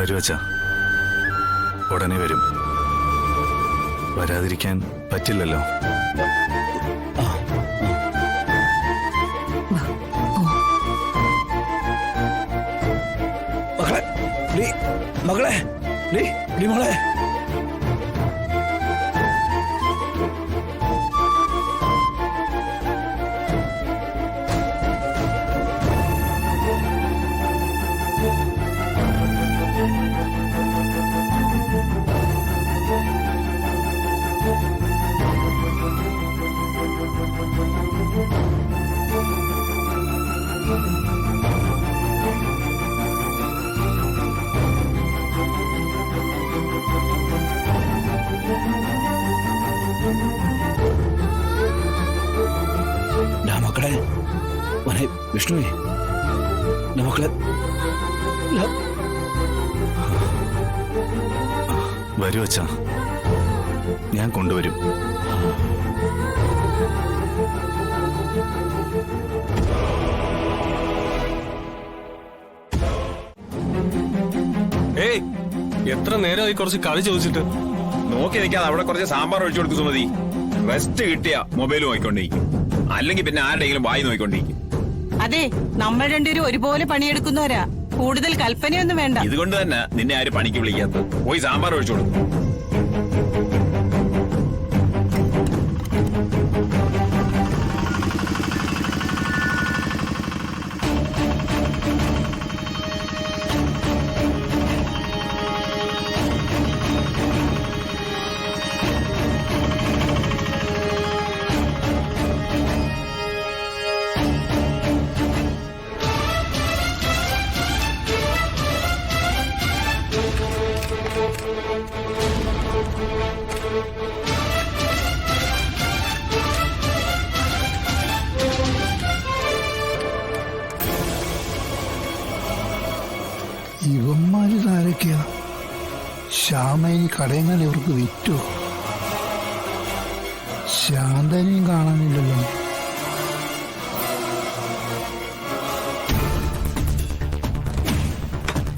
വരുവച്ചാ, ഉടനെ വരും. വരാതിരിക്കാൻ പറ്റില്ലല്ലോ. മകളെ മകളെ മോളെ, മക്കളെ മോനെ വിഷ്ണുവേ, മക്കളെ വരുവച്ചാ, ഞാൻ കൊണ്ടുവരും. ഏയ്, എത്ര നേരമായി കുറച്ച് കളി ചോദിച്ചിട്ട്? നോക്കി നിൽക്കാതെ അവിടെ കുറച്ച് സാമ്പാർ ഒഴിച്ചു കൊടുത്തു മതി. റെസ്റ്റ് കിട്ടിയ മൊബൈൽ നോക്കിക്കൊണ്ടിരിക്കും, അല്ലെങ്കിൽ പിന്നെ ആരുടെയെങ്കിലും വായി നോക്കിക്കൊണ്ടിരിക്കും. അതെ, നമ്മൾ രണ്ടുപേരും ഒരുപോലെ പണിയെടുക്കുന്നവരാ. കൂടുതൽ കൽപ്പനയൊന്നും വേണ്ട. ഇതുകൊണ്ട് തന്നെ നിന്നെ ആര് പണിക്ക് വിളിക്കാത്ത. പോയി സാമ്പാർ ഒഴിച്ചു കൊടുക്കും. ഇവന്മാരിതാരൊക്കെയാ? ശ്യാമയിനി കടയങ്ങാൻ ഇവർക്ക് വിറ്റോ? ശാന്തനെയും കാണാനില്ലല്ലോ.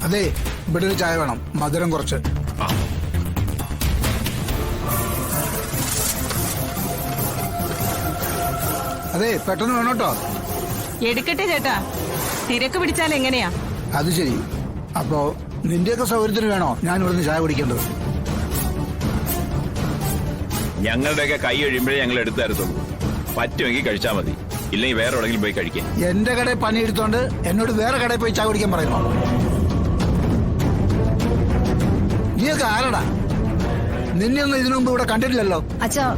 അതെ, ഇവിടെ ഒരു ചായ വേണം, മധുരം കുറച്ച്. അതെ, പെട്ടെന്ന് വേണം കേട്ടോ. എടുക്കട്ടെ ചേട്ടാ, തിരക്ക് പിടിച്ചാൽ എങ്ങനെയാ? അത് ശരി. അപ്പോ നിന്റെയൊക്കെ സൗകര്യത്തിന് വേണോ ഞാൻ ഇവിടുന്ന് ചായ കുടിക്കേണ്ടത്? ഞങ്ങളുടെയൊക്കെ കൈ കഴിയുമ്പോഴേ ഞങ്ങൾ എടുത്തു തരത്തുള്ളൂ. പറ്റുമെങ്കിൽ കഴിച്ചാൽ മതി, ഇല്ലെങ്കിൽ വേറെ എവിടെയെങ്കിലും പോയി കഴിക്കാം. എന്റെ കടയിൽ പണിയെടുത്തോണ്ട് എന്നോട് വേറെ കടയിൽ പോയി ചായ കുടിക്കാൻ പറയുമോ? നീയൊക്കെ ആരടാ? നിന്നെയൊന്നും ഇതിനു മുമ്പ് ഇവിടെ കണ്ടിട്ടില്ലല്ലോ. അച്ഛാ,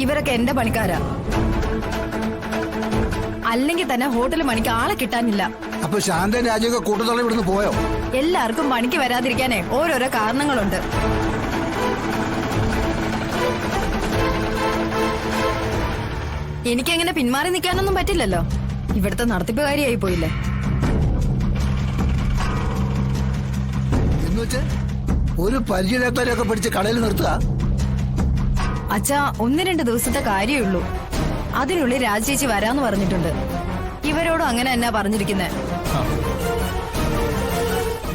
ഇവരൊക്കെ എന്റെ പണിക്കാരാ. അല്ലെങ്കിൽ തന്നെ ഹോട്ടൽ പണിക്ക് ആളെ കിട്ടാനില്ല. അപ്പൊ ശാന്തൻ രാജയൊക്കെ കൂട്ടത്തോളം ഇവിടുന്ന് പോയോ? എല്ലാവർക്കും പണിക്ക് വരാതിരിക്കാനേ ഓരോരോ കാരണങ്ങളുണ്ട്. എനിക്കങ്ങനെ പിന്മാറി നിൽക്കാനൊന്നും പറ്റില്ലല്ലോ. ഇവിടുത്തെ നടത്തിപ്പുകാരിയായി പോയില്ലേ. എന്നുവെച്ച് ഒരു പരിചയത്തോരെയൊക്കെ പിടിച്ച് കടയിൽ നിർത്തുക? അച്ഛാ, 1-2 ദിവസത്തെ കാര്യമുള്ളൂ. അതിനുള്ളിൽ രാജേച്ചി വരാന്ന് പറഞ്ഞിട്ടുണ്ട്. ഇവരോടും അങ്ങനെ എന്നാ പറഞ്ഞിരിക്കുന്നേ.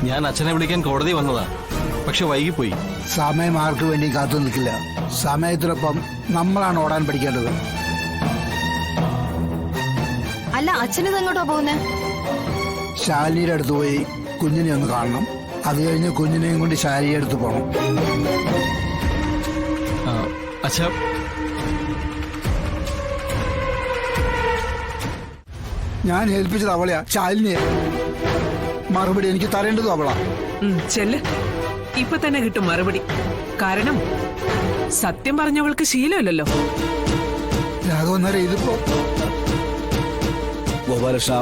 ഞാൻ അച്ഛനെ വിളിക്കാൻ കോടതി വന്നതാ, പക്ഷെ വൈകിപ്പോയി. സമയം ആർക്കു വേണ്ടി കാത്തു നിൽക്കില്ല. സമയത്തിനൊപ്പം നമ്മളാണ് ഓടാൻ പഠിക്കേണ്ടത്. അല്ല, അച്ഛനിത് എങ്ങോട്ടാ പോകുന്നേ? ശാലിനിയുടെ അടുത്ത് പോയി കുഞ്ഞിനെ ഒന്ന് കാണണം. അത് കഴിഞ്ഞ് കുഞ്ഞിനെയും കൊണ്ട് ശാലിനിയുടെ അടുത്ത് പോകണം. അച്ഛാ, ഞാൻ ഏൽപ്പിച്ചത് അവളെയാ, ശാലിനിയെ. മറുപടി എനിക്ക് തരേണ്ടതും അവളാ. ചെല്ല്, ഇപ്പൊ തന്നെ കിട്ടും മറുപടി. കാരണം സത്യം പറഞ്ഞവൾക്ക് ശീലമില്ലല്ലോ. രാഘവൻ നേരെ ഇതിപ്പോ ഗോപാലകൃഷ്ണ,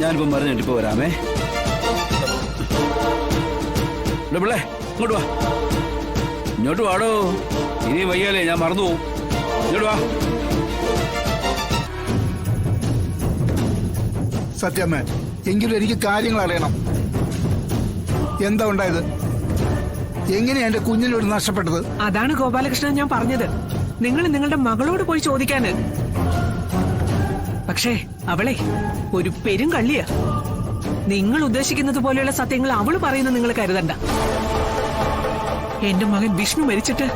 ഞാനിപ്പം പറഞ്ഞിട്ടിപ്പോ വരാമേ. പിള്ളേ, ഇങ്ങോട്ട് വാ. ഇങ്ങോട്ട് വാടോ. ഇനി വയ്യാലേ, ഞാൻ മറന്നു പോവും. ഇങ്ങോട്ട് വാ. സത്യമ്മേ, എങ്കിലും എനിക്ക് കാര്യങ്ങൾ അറിയണം. എന്താ ഉണ്ടായത്? എങ്ങനെയാ എന്റെ കുഞ്ഞിനോട് നഷ്ടപ്പെട്ടത്? അതാണ് ഗോപാലകൃഷ്ണൻ ഞാൻ പറഞ്ഞത്, നിങ്ങൾ നിങ്ങളുടെ മകളോട് പോയി ചോദിക്കാന്. പക്ഷേ അവളെ ഒരു പെരും കള്ളിയാ. നിങ്ങൾ ഉദ്ദേശിക്കുന്നത് പോലെയുള്ള സത്യങ്ങൾ അവള് പറയുന്നത് നിങ്ങൾ കരുതണ്ട. എന്റെ മകൻ വിഷ്ണു മരിച്ചിട്ട്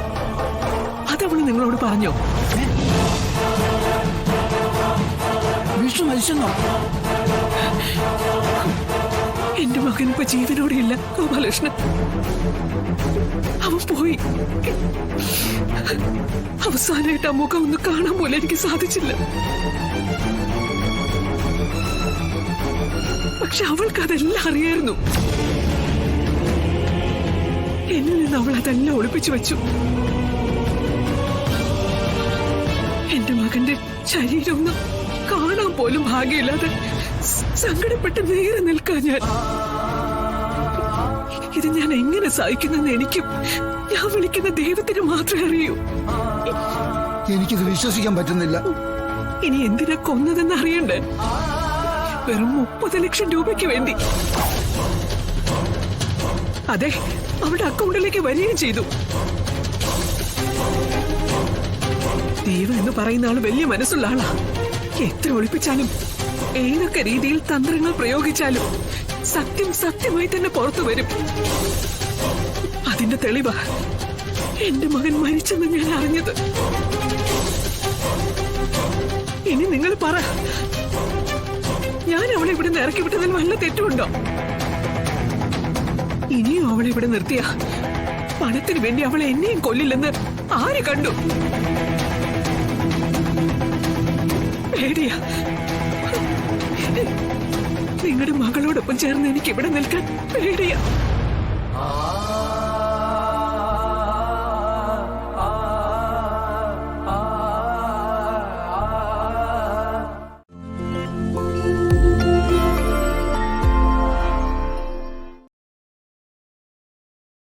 അതവള് നിങ്ങളോട് പറഞ്ഞോ? വിഷ്ണു മരിച്ചെന്നോ? എന്റെ മകൻ ഇപ്പൊ ജീവനോടെ ഇല്ല ഗോപാലകൃഷ്ണൻ. അവൻ പോയി. അവസാനമായിട്ട് ആ മുഖം ഒന്ന് കാണാൻ പോലും എനിക്ക് സാധിച്ചില്ല. പക്ഷെ അവൾക്ക് അതെല്ലാം അറിയായിരുന്നു. എന്നിൽ നിന്ന് അവൾ അതെല്ലാം ഒളിപ്പിച്ചു വെച്ചു. എന്റെ മകന്റെ ശരീരം ഒന്ന് കാണാൻ പോലും ഭാഗ്യമില്ലാതെ സങ്കടപ്പെട്ട് നേരെ നിൽക്കാൻ ഇത് ഞാൻ എങ്ങനെ സഹിക്കുന്നെന്ന് എനിക്കും ഞാൻ വിളിക്കുന്ന ദൈവത്തിന് മാത്രമേ അറിയൂ. എനിക്കിത് വിശ്വസിക്കാൻ പറ്റുന്നില്ല. ഇനി എന്തിനാ കൊന്നതെന്ന് അറിയണ്ടേ? വെറും 30 ലക്ഷം രൂപയ്ക്ക് വേണ്ടി. അതെ, അവളുടെ അക്കൗണ്ടിലേക്ക് വരികയും ചെയ്തു. ദൈവം എന്ന് പറയുന്ന ആള് വലിയ മനസ്സുള്ള ആളാ. എത്ര ഒളിപ്പിച്ചാലും ഏതൊക്കെ രീതിയിൽ തന്ത്രങ്ങൾ പ്രയോഗിച്ചാലും സത്യം സത്യമായി തന്നെ പുറത്തു വരും. അതിന്റെ തെളിവാ എന്റെ മകൻ മരിച്ചെന്ന് ഞാൻ അറിഞ്ഞത്. ഇനി നിങ്ങൾ പറ, ഞാൻ അവളെ ഇവിടെ നിന്ന് ഇറക്കി വിട്ടതിൽ വല്ല തെറ്റുണ്ടോ? ഇനിയും അവളെ ഇവിടെ നിർത്തിയ പണത്തിന് വേണ്ടി അവളെ എന്നെയും കൊല്ലില്ലെന്ന് ആര് കണ്ടു? പേടിയാ. നിങ്ങളുടെ മകളോടൊപ്പം ചേർന്ന് എനിക്ക് ഇവിടെ നിൽക്കാൻ പേടിയാ.